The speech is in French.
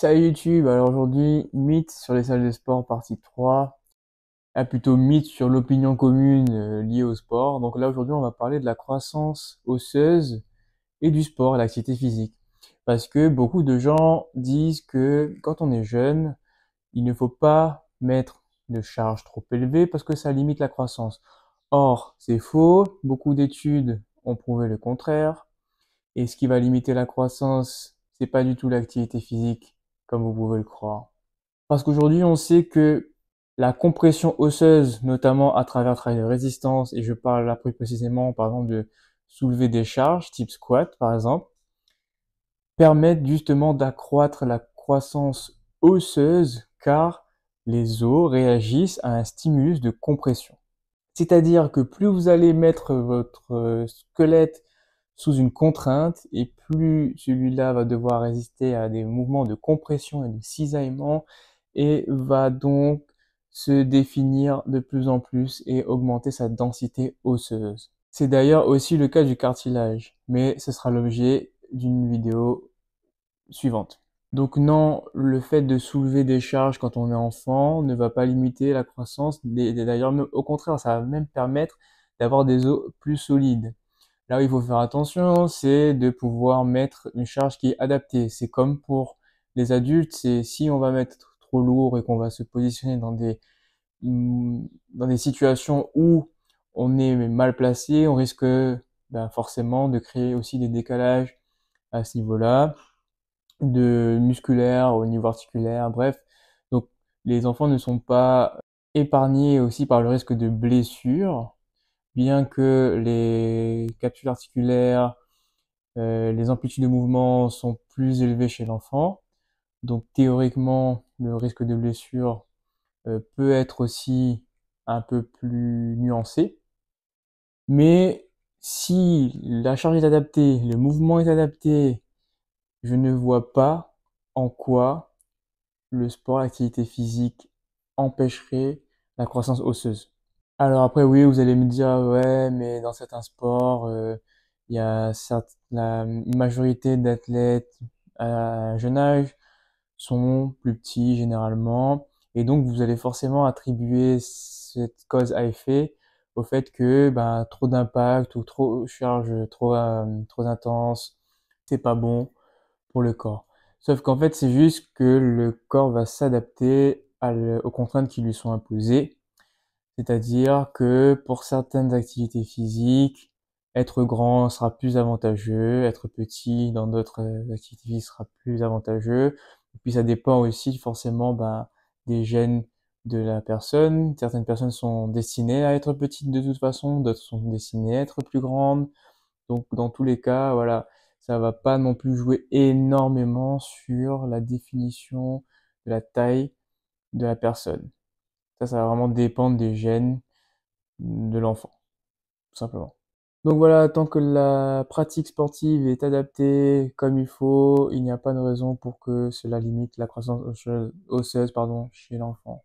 Salut YouTube, alors aujourd'hui, mythe sur les salles de sport partie 3, plutôt mythe sur l'opinion commune liée au sport. Donc là aujourd'hui on va parler de la croissance osseuse et du sport, l'activité physique. Parce que beaucoup de gens disent que quand on est jeune, il ne faut pas mettre de charge trop élevée parce que ça limite la croissance. Or, c'est faux, beaucoup d'études ont prouvé le contraire. Et ce qui va limiter la croissance, c'est pas du tout l'activité physique, comme vous pouvez le croire. Parce qu'aujourd'hui, on sait que la compression osseuse, notamment à travers le travail de résistance, et je parle là plus précisément, par exemple, de soulever des charges, type squat, par exemple, permettent justement d'accroître la croissance osseuse, car les os réagissent à un stimulus de compression. C'est-à-dire que plus vous allez mettre votre squelette sous une contrainte et plus celui-là va devoir résister à des mouvements de compression et de cisaillement et va donc se définir de plus en plus et augmenter sa densité osseuse. C'est d'ailleurs aussi le cas du cartilage, mais ce sera l'objet d'une vidéo suivante. Donc non, le fait de soulever des charges quand on est enfant ne va pas limiter la croissance. D'ailleurs, au contraire, ça va même permettre d'avoir des os plus solides. Là où il faut faire attention, c'est de pouvoir mettre une charge qui est adaptée. C'est comme pour les adultes, c'est si on va mettre trop lourd et qu'on va se positionner dans des situations où on est mal placé, on risque forcément de créer aussi des décalages à ce niveau-là, de musculaire au niveau articulaire, bref. Donc les enfants ne sont pas épargnés aussi par le risque de blessures, bien que les capsules articulaires, les amplitudes de mouvement sont plus élevées chez l'enfant. Donc théoriquement, le risque de blessure peut être aussi un peu plus nuancé. Mais si la charge est adaptée, le mouvement est adapté, je ne vois pas en quoi le sport, l'activité physique empêcherait la croissance osseuse. Alors après, oui, vous allez me dire, ouais, mais dans certains sports, il y a la majorité d'athlètes à un jeune âge sont plus petits généralement, et donc vous allez forcément attribuer cette cause à effet au fait que trop d'impact ou trop charge trop intense, c'est pas bon pour le corps. Sauf qu'en fait, c'est juste que le corps va s'adapter aux contraintes qui lui sont imposées. C'est-à-dire que pour certaines activités physiques, être grand sera plus avantageux, être petit dans d'autres activités physiques sera plus avantageux. Et puis ça dépend aussi forcément des gènes de la personne. Certaines personnes sont destinées à être petites de toute façon, d'autres sont destinées à être plus grandes. Donc dans tous les cas, voilà, ça va pas non plus jouer énormément sur la définition de la taille de la personne. Ça va vraiment dépendre des gènes de l'enfant, tout simplement. Donc voilà, tant que la pratique sportive est adaptée comme il faut, il n'y a pas de raison pour que cela limite la croissance osseuse, chez l'enfant.